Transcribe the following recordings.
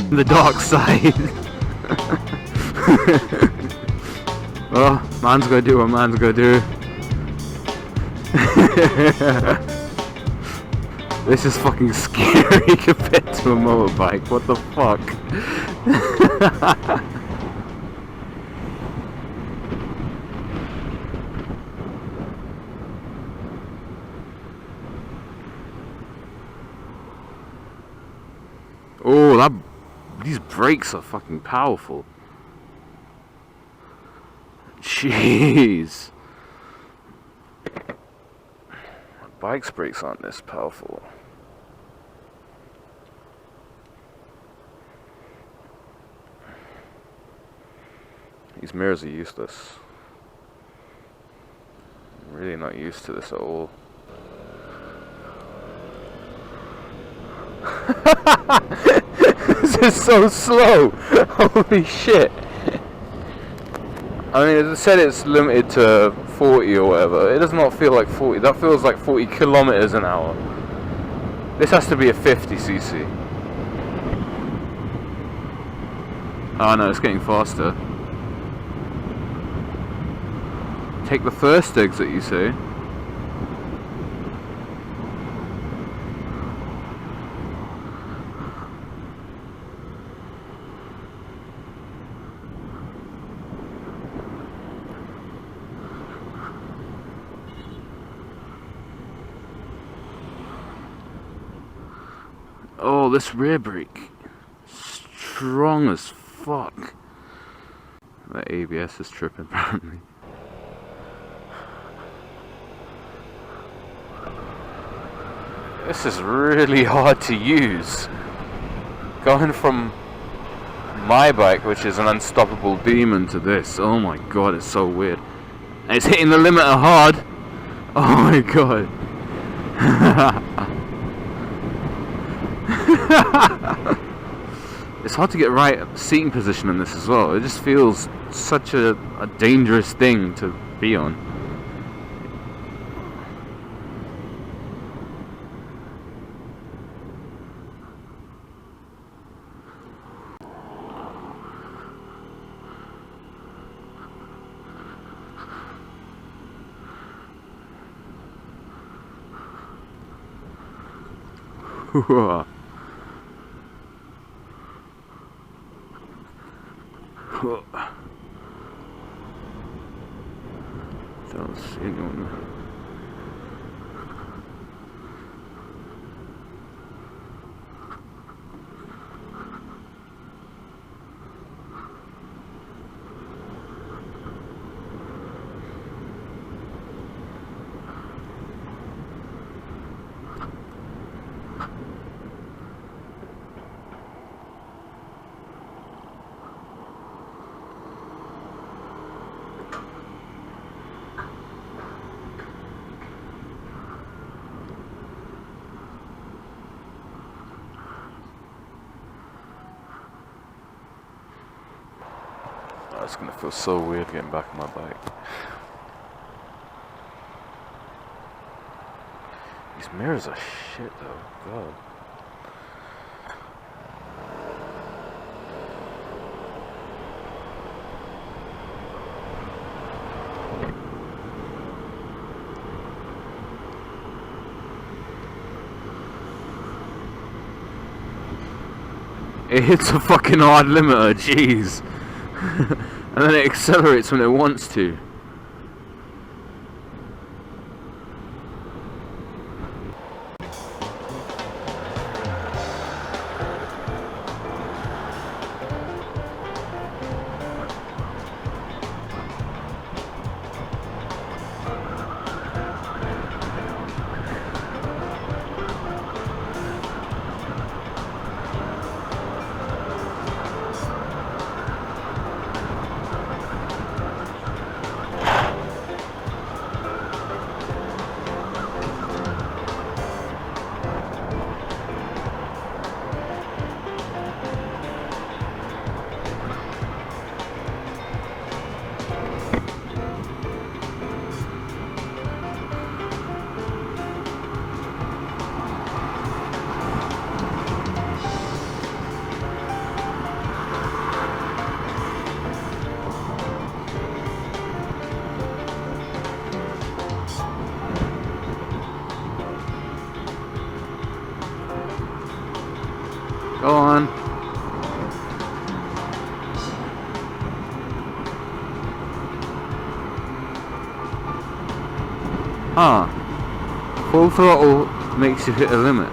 The dark side. Oh, man's gotta do what man's gotta do. This is fucking scary compared to a motorbike. What the fuck? Oh, these brakes are fucking powerful. Jeez. Bike's brakes aren't this powerful. These mirrors are useless. I'm really not used to this at all. This is so slow! Holy shit! I mean, as I said, it's limited to 40 or whatever. It does not feel like 40. That feels like 40 kilometers an hour. This has to be a 50cc. Oh no, it's getting faster. Take the first exit, you say? Oh, this rear brake. Strong as fuck. The ABS is tripping apparently. This is really hard to use. Going from my bike, which is an unstoppable demon, to this. Oh my god, it's so weird. And it's hitting the limiter hard. Oh my god. It's hard to get right seating position in this as well. It just feels such a dangerous thing to be on. Don't see anyone. It's gonna feel so weird getting back on my bike. These mirrors are shit though, god. It hits a fucking hard limiter, jeez. And then it accelerates when it wants to. Go on. Huh. Full throttle makes you hit a limit.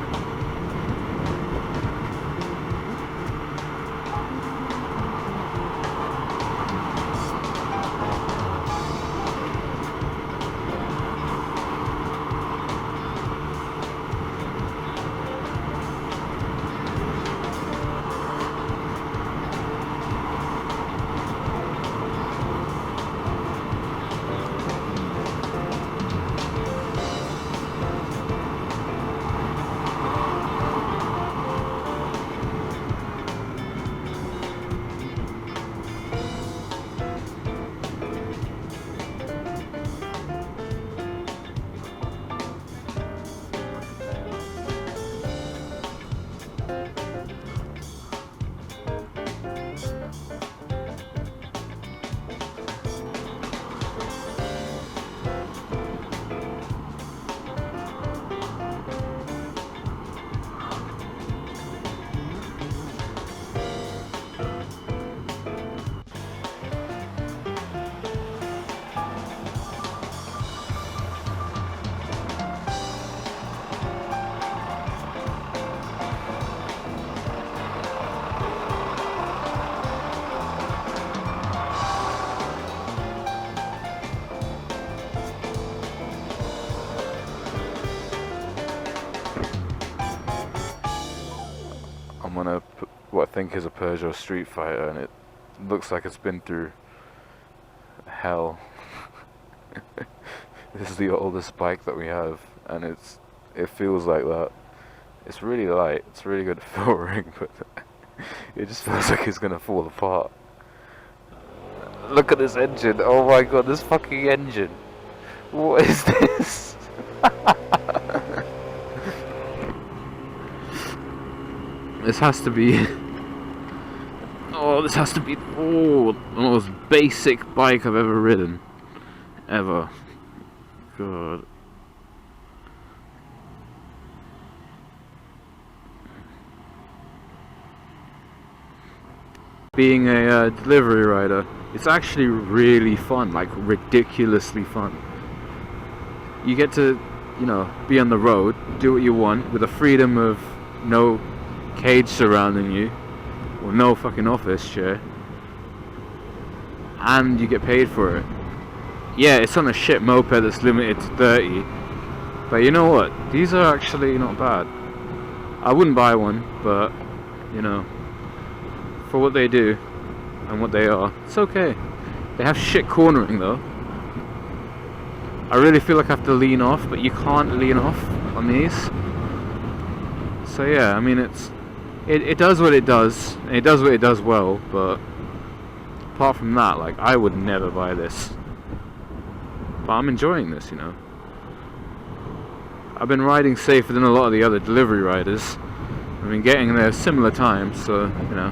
I'm on what I think is a Peugeot Street Fighter, and it looks like it's been through hell. This is the oldest bike that we have, and it feels like that. It's really light, it's really good filtering, but it just feels like it's gonna fall apart. Look at this engine, oh my god, this fucking engine. What is this? This has to be this has to be the most basic bike I've ever ridden. Ever. God. Being a delivery rider, it's actually really fun, like ridiculously fun. You get to, you know, be on the road, do what you want, with the freedom of no cage surrounding you, or no fucking office chair, and you get paid for it. Yeah, it's on a shit moped that's limited to 30, but you know what, these are actually not bad. I wouldn't buy one, but you know, for what they do and what they are, it's okay. They have shit cornering though. I really feel like I have to lean off, but you can't lean off on these. So yeah, I mean, it does what it does, and it does what it does well, but apart from that, like, I would never buy this. But I'm enjoying this, you know. I've been riding safer than a lot of the other delivery riders. I've been getting there similar times, so, you know.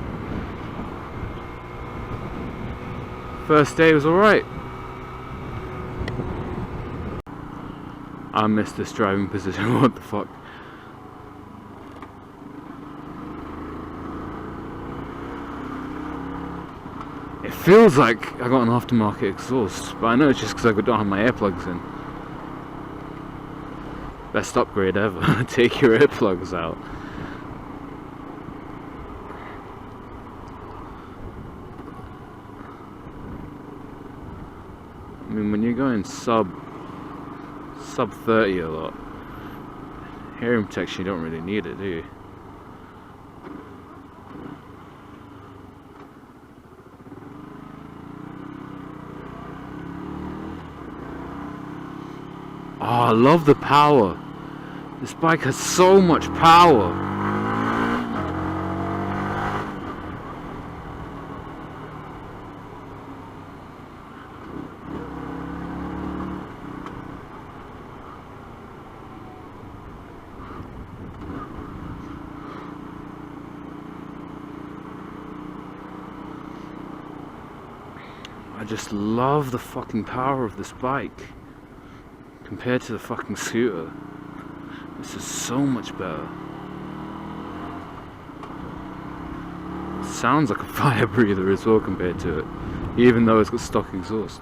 First day was alright. I missed this driving position, what the fuck. It feels like I got an aftermarket exhaust, but I know it's just because I don't have my earplugs in. Best upgrade ever. Take your earplugs out. I mean, when you're going sub 30 a lot, hearing protection, you don't really need it, do you? Oh, I love the power. This bike has so much power. I just love the fucking power of this bike. Compared to the fucking scooter, this is so much better. sounds like a fire breather as well compared to it, even though it's got stock exhaust.